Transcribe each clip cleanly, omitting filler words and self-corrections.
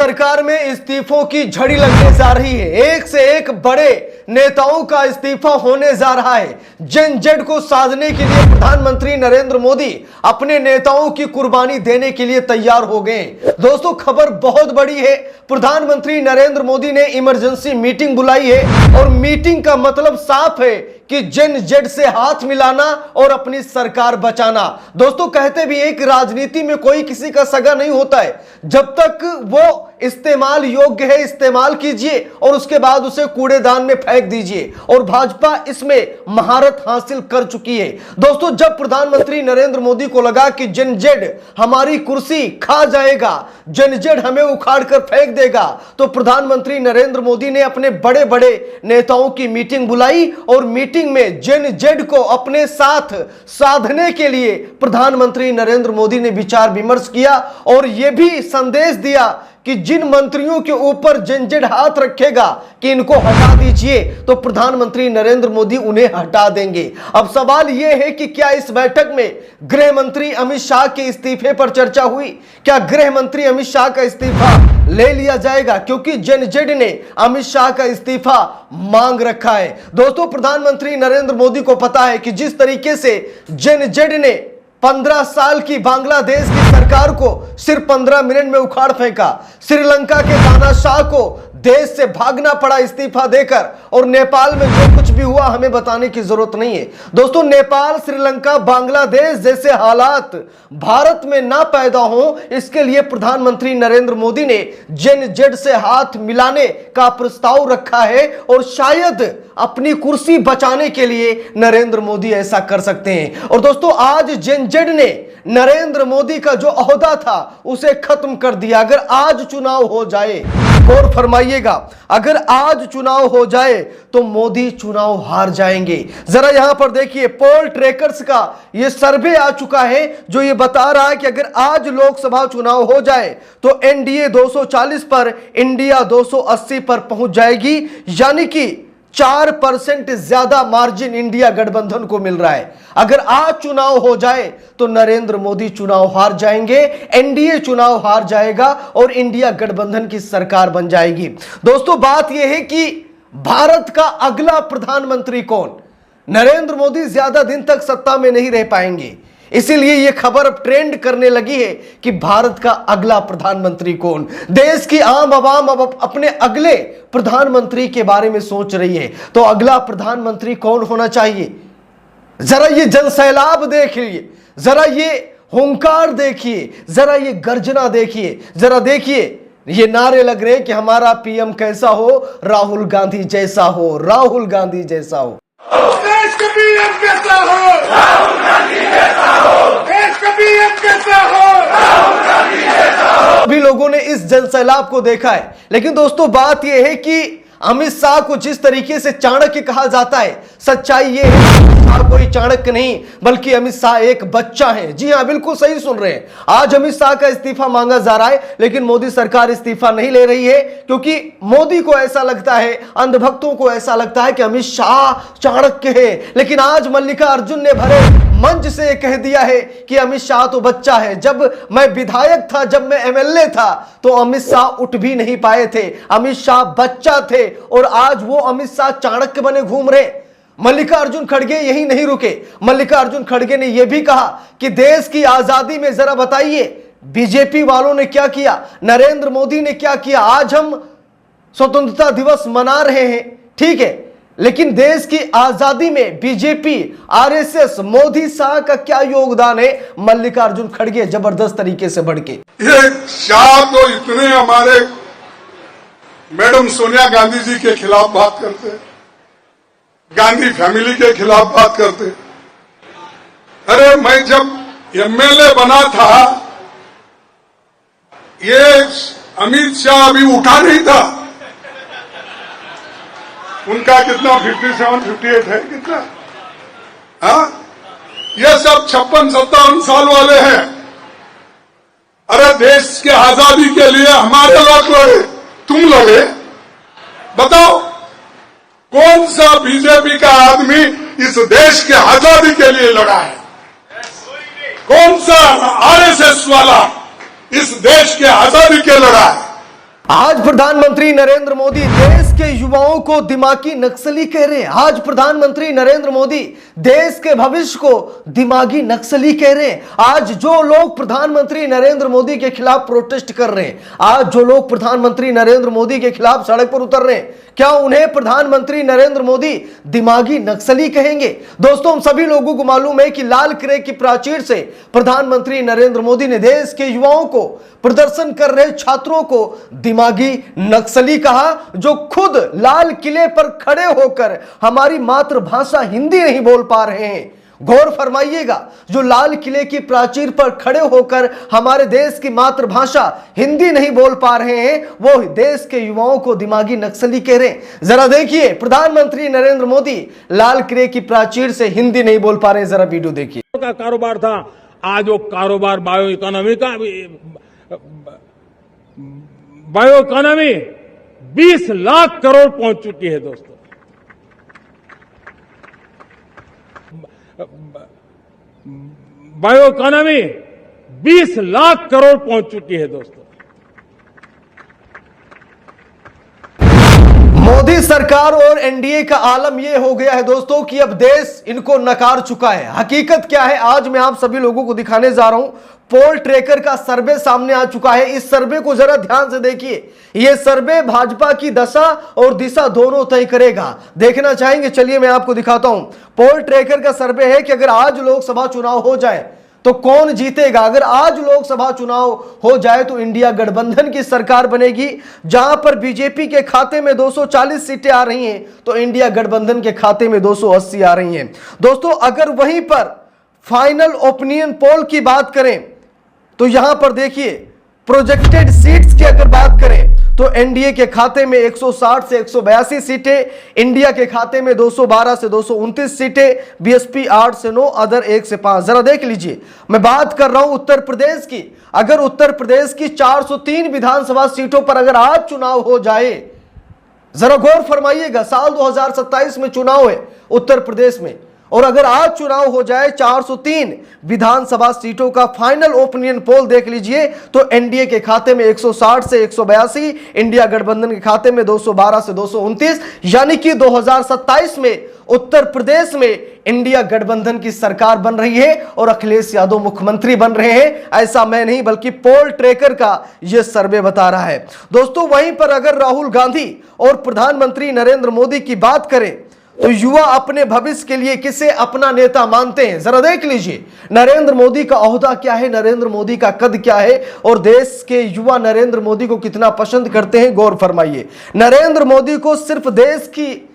सरकार में इस्तीफों की झड़ी लगने जा रही है। एक से एक बड़े नेताओं का इस्तीफा होने जा रहा है। जनजेड को साधने के लिए प्रधानमंत्री नरेंद्र मोदी अपने नेताओं की कुर्बानी देने के लिए तैयार हो गए। दोस्तों, खबर बहुत बड़ी है। प्रधानमंत्री नरेंद्र मोदी ने इमरजेंसी मीटिंग बुलाई है और मीटिंग का मतलब साफ है कि जनजेड से हाथ मिलाना और अपनी सरकार बचाना। दोस्तों, कहते भी एक राजनीति में कोई किसी का सगा नहीं होता है। जब तक वो इस्तेमाल योग्य है इस्तेमाल कीजिए और उसके बाद उसे कूड़ेदान में फेंक दीजिए, और भाजपा इसमें महारत हासिल कर चुकी है। दोस्तों, जब प्रधानमंत्री नरेंद्र मोदी को लगा कि जनजेड हमारी कुर्सी खा जाएगा, जनजेड हमें उखाड़ कर फेंक देगा, तो प्रधानमंत्री नरेंद्र मोदी ने अपने बड़े बड़े नेताओं की मीटिंग बुलाई और मीटिंग में जनजेड को अपने साथ साधने के लिए प्रधानमंत्री नरेंद्र मोदी ने विचार विमर्श किया और यह भी संदेश दिया कि जिन मंत्रियों के ऊपर जनजेड हाथ रखेगा कि इनको हटा दीजिए, तो प्रधानमंत्री नरेंद्र मोदी उन्हें हटा देंगे। अब सवाल यह है कि क्या इस बैठक में गृह मंत्री अमित शाह के इस्तीफे पर चर्चा हुई? क्या गृह मंत्री अमित शाह का इस्तीफा ले लिया जाएगा? क्योंकि जनजेड ने अमित शाह का इस्तीफा मांग रखा है। दोस्तों, प्रधानमंत्री नरेंद्र मोदी को पता है कि जिस तरीके से जनजेड ने 15 साल की बांग्लादेश की सरकार को सिर्फ 15 मिनट में उखाड़ फेंका, श्रीलंका के तानाशाह को देश से भागना पड़ा इस्तीफा देकर, और नेपाल में जो कुछ भी हुआ हमें बताने की जरूरत नहीं है। दोस्तों, नेपाल, श्रीलंका, बांग्लादेश जैसे हालात भारत में ना पैदा हो, इसके लिए प्रधानमंत्री नरेंद्र मोदी ने जनजेड से हाथ मिलाने का प्रस्ताव रखा है और शायद अपनी कुर्सी बचाने के लिए नरेंद्र मोदी ऐसा कर सकते हैं। और दोस्तों, आज जनजेड ने नरेंद्र मोदी का जो ओहदा था उसे खत्म कर दिया। अगर आज चुनाव हो जाए, गौर फरमाइएगा, अगर आज चुनाव हो जाए तो मोदी चुनाव हार जाएंगे। जरा यहां पर देखिए, पोल ट्रैकर्स का यह सर्वे आ चुका है जो ये बता रहा है कि अगर आज लोकसभा चुनाव हो जाए तो एनडीए 240 पर, इंडिया 280 पर पहुंच जाएगी। यानी कि 4% ज्यादा मार्जिन इंडिया गठबंधन को मिल रहा है। अगर आज चुनाव हो जाए तो नरेंद्र मोदी चुनाव हार जाएंगे, एनडीए चुनाव हार जाएगा और इंडिया गठबंधन की सरकार बन जाएगी। दोस्तों, बात यह है कि भारत का अगला प्रधानमंत्री कौन? नरेंद्र मोदी ज्यादा दिन तक सत्ता में नहीं रह पाएंगे, इसीलिए यह खबर अब ट्रेंड करने लगी है कि भारत का अगला प्रधानमंत्री कौन। देश की आम आवाम अब अपने अगले प्रधानमंत्री के बारे में सोच रही है। तो अगला प्रधानमंत्री कौन होना चाहिए? जरा ये जनसैलाब देखिए, जरा ये हुंकार देखिए, जरा ये गर्जना देखिए, जरा देखिए ये नारे लग रहे कि हमारा पीएम कैसा हो, राहुल गांधी जैसा हो, राहुल गांधी जैसा हो, देश का पीएम कैसा हो, राहुल गांधी जैसा हो, देश का पीएम कैसा हो, राहुल गांधी जैसा हो। सभी लोगों ने इस जनसैलाब को देखा है। लेकिन दोस्तों, बात यह है कि अमित शाह को जिस तरीके से चाणक्य कहा जाता है, सच्चाई यह है कि अमित शाह कोई चाणक्य नहीं बल्कि अमित शाह एक बच्चा है। जी हां, बिल्कुल सही सुन रहे हैं। आज अमित शाह का इस्तीफा मांगा जा रहा है, लेकिन मोदी सरकार इस्तीफा नहीं ले रही है, क्योंकि मोदी को ऐसा लगता है, अंधभक्तों को ऐसा लगता है कि अमित शाह चाणक्य है। लेकिन आज मल्लिकार्जुन ने भरे मंच से कह दिया है कि अमित शाह तो बच्चा है। जब मैं विधायक था, जब मैं एमएलए था, तो अमित शाह उठ भी नहीं पाए थे, अमित शाह बच्चा थे, और आज वो अमित शाह चाणक्य बने घूम रहे। मल्लिकार्जुन खड़गे यही नहीं रुके, मल्लिकार्जुन खड़गे ने यह भी कहा कि देश की आजादी में जरा बताइए बीजेपी वालों ने क्या किया, नरेंद्र मोदी ने क्या किया। आज हम स्वतंत्रता दिवस मना रहे हैं, ठीक है, लेकिन देश की आजादी में बीजेपी, आरएसएस, मोदी शाह का क्या योगदान है? मल्लिकार्जुन खड़गे जबरदस्त तरीके से भड़के। ये शाह तो इतने हमारे मैडम सोनिया गांधी जी के खिलाफ बात करते, गांधी फैमिली के खिलाफ बात करते। अरे, मैं जब एमएलए बना था, ये अमित शाह अभी उठा नहीं था। उनका कितना 57, 58 है कितना? हाँ, ये सब 56-57 साल वाले हैं। अरे, देश के आजादी के लिए हमारे लोग लड़े, तुम लड़े। बताओ, कौन सा बीजेपी का आदमी इस देश के आजादी के लिए लड़ा है? कौन सा आरएसएस वाला इस देश के आजादी के लड़ा है? आज प्रधानमंत्री नरेंद्र मोदी देश के युवाओं को दिमागी नक्सली कह रहे हैं। आज प्रधानमंत्री नरेंद्र मोदी देश के भविष्य को दिमागी नक्सली कह रहे हैं। आज जो लोग प्रधानमंत्री नरेंद्र मोदी के खिलाफ प्रोटेस्ट कर रहे हैं, आज जो लोग प्रधानमंत्री नरेंद्र मोदी के खिलाफ सड़क पर उतर रहे हैं, क्या उन्हें प्रधानमंत्री नरेंद्र मोदी दिमागी नक्सली कहेंगे? दोस्तों, हम सभी लोगों को मालूम है कि लाल किले की प्राचीर से प्रधानमंत्री नरेंद्र मोदी ने देश के युवाओं को, प्रदर्शन कर रहे छात्रों को दिमागी नक्सली कहा, जो खुद लाल किले पर खड़े होकर हमारी मातृभाषा हिंदी नहीं बोल पा रहे हैं। गौर फरमाइएगा, जो लाल किले की प्राचीर पर खड़े होकर हमारे देश की मातृभाषा हिंदी नहीं बोल पा रहे हैं, वो देश के युवाओं को दिमागी नक्सली कह रहे हैं। जरा देखिए, प्रधानमंत्री नरेंद्र मोदी लाल किले की प्राचीर से हिंदी नहीं बोल पा रहे हैं। जरा वीडियो देखिए। का कारोबार था, आज वो कारोबार बायो इकोनॉमी 20 लाख करोड़ पहुंच चुकी है दोस्तों। बायो इकोनॉमी 20 लाख करोड़ पहुंच चुकी है दोस्तों। मोदी सरकार और एनडीए का आलम यह हो गया है दोस्तों कि अब देश इनको नकार चुका है। हकीकत क्या है, आज मैं आप सभी लोगों को दिखाने जा रहा हूं। पोल ट्रैकर का सर्वे सामने आ चुका है। इस सर्वे को जरा ध्यान से देखिए। यह सर्वे भाजपा की दशा और दिशा दोनों तय करेगा। देखना चाहेंगे? चलिए मैं आपको दिखाता हूं। पोल ट्रैकर का सर्वे है कि अगर आज लोकसभा चुनाव हो जाए तो कौन जीतेगा। अगर आज लोकसभा चुनाव हो जाए तो इंडिया गठबंधन की सरकार बनेगी। जहां पर बीजेपी के खाते में 240 सीटें आ रही हैं, तो इंडिया गठबंधन के खाते में 280 आ रही हैं। दोस्तों, अगर वहीं पर फाइनल ओपिनियन पोल की बात करें तो यहां पर देखिए, प्रोजेक्टेड सीट्स की अगर बात करें तो एनडीए के खाते में 160 से 182 सीटें, इंडिया के खाते में 212 से 229 सीटें, बीएसपी 8 से 9, अदर 1 से 5। जरा देख लीजिए, मैं बात कर रहा हूं उत्तर प्रदेश की। अगर उत्तर प्रदेश की 403 विधानसभा सीटों पर अगर आज चुनाव हो जाए, जरा गौर फरमाइएगा, साल 2027 में चुनाव है उत्तर प्रदेश में, और अगर आज चुनाव हो जाए 403 विधानसभा सीटों का फाइनल ओपिनियन पोल देख लीजिए, तो एनडीए के खाते में 160 से 182, इंडिया गठबंधन के खाते में 212 से 229, यानी कि 2027 में उत्तर प्रदेश में इंडिया गठबंधन की सरकार बन रही है और अखिलेश यादव मुख्यमंत्री बन रहे हैं। ऐसा मैं नहीं, बल्कि पोल ट्रैकर का यह सर्वे बता रहा है। दोस्तों, वहीं पर अगर राहुल गांधी और प्रधानमंत्री नरेंद्र मोदी की बात करें तो युवा अपने भविष्य के लिए किसे अपना नेता मानते हैं? जरा देख लीजिए, नरेंद्र मोदी का ओहदा क्या है, नरेंद्र मोदी का कद क्या है, और देश के युवा नरेंद्र मोदी को कितना पसंद करते हैं। गौर फरमाइए, नरेंद्र मोदी को सिर्फ देश की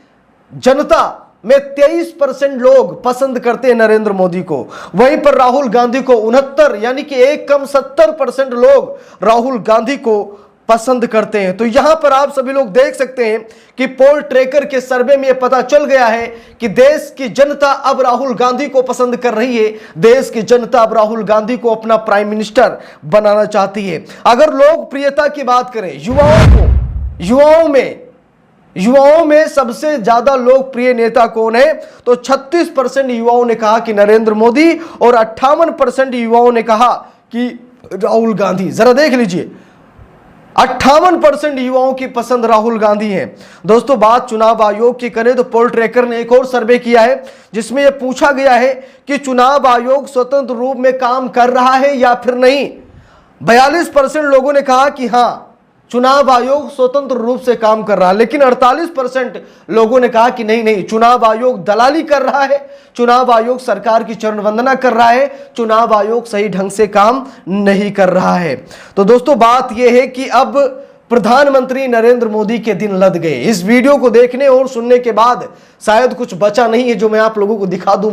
जनता में 23% लोग पसंद करते हैं नरेंद्र मोदी को। वहीं पर राहुल गांधी को 69, यानी कि एक कम 70% लोग राहुल गांधी को पसंद करते हैं। तो यहां पर आप सभी लोग देख सकते हैं कि पोल ट्रैकर के सर्वे में यह पता चल गया है कि देश की जनता अब राहुल गांधी को पसंद कर रही है। देश की जनता अब राहुल गांधी को अपना प्राइम मिनिस्टर बनाना चाहती है। अगर लोकप्रियता की बात करें, युवाओं में सबसे ज्यादा लोकप्रिय नेता कौन है, तो 36% युवाओं ने कहा कि नरेंद्र मोदी, और 58% युवाओं ने कहा कि राहुल गांधी। जरा देख लीजिए, 58% युवाओं की पसंद राहुल गांधी है। दोस्तों, बात चुनाव आयोग की करें तो पोल ट्रैकर ने एक और सर्वे किया है जिसमें यह पूछा गया है कि चुनाव आयोग स्वतंत्र रूप में काम कर रहा है या फिर नहीं। 42% लोगों ने कहा कि हां, चुनाव आयोग स्वतंत्र रूप से काम कर रहा है, लेकिन 48% लोगों ने कहा कि नहीं, चुनाव आयोग दलाली कर रहा है, चुनाव आयोग सरकार की चरण वंदना कर रहा है, चुनाव आयोग सही ढंग से काम नहीं कर रहा है। तो दोस्तों, बात यह है कि अब प्रधानमंत्री नरेंद्र मोदी के दिन लद गए। इस वीडियो को देखने और सुनने के बाद शायद कुछ बचा नहीं है जो मैं आप लोगों को दिखा दूं,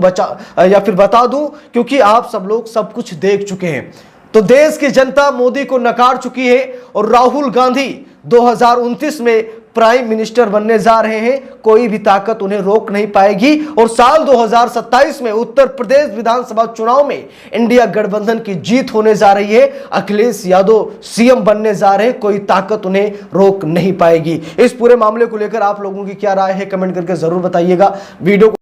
या फिर बता दूं, क्योंकि आप सब लोग सब कुछ देख चुके हैं। तो देश की जनता मोदी को नकार चुकी है और राहुल गांधी 2029 में प्राइम मिनिस्टर बनने जा रहे हैं। कोई भी ताकत उन्हें रोक नहीं पाएगी। और साल 2027 में उत्तर प्रदेश विधानसभा चुनाव में इंडिया गठबंधन की जीत होने जा रही है। अखिलेश यादव सीएम बनने जा रहे हैं। कोई ताकत उन्हें रोक नहीं पाएगी। इस पूरे मामले को लेकर आप लोगों की क्या राय है, कमेंट करके जरूर बताइएगा। वीडियो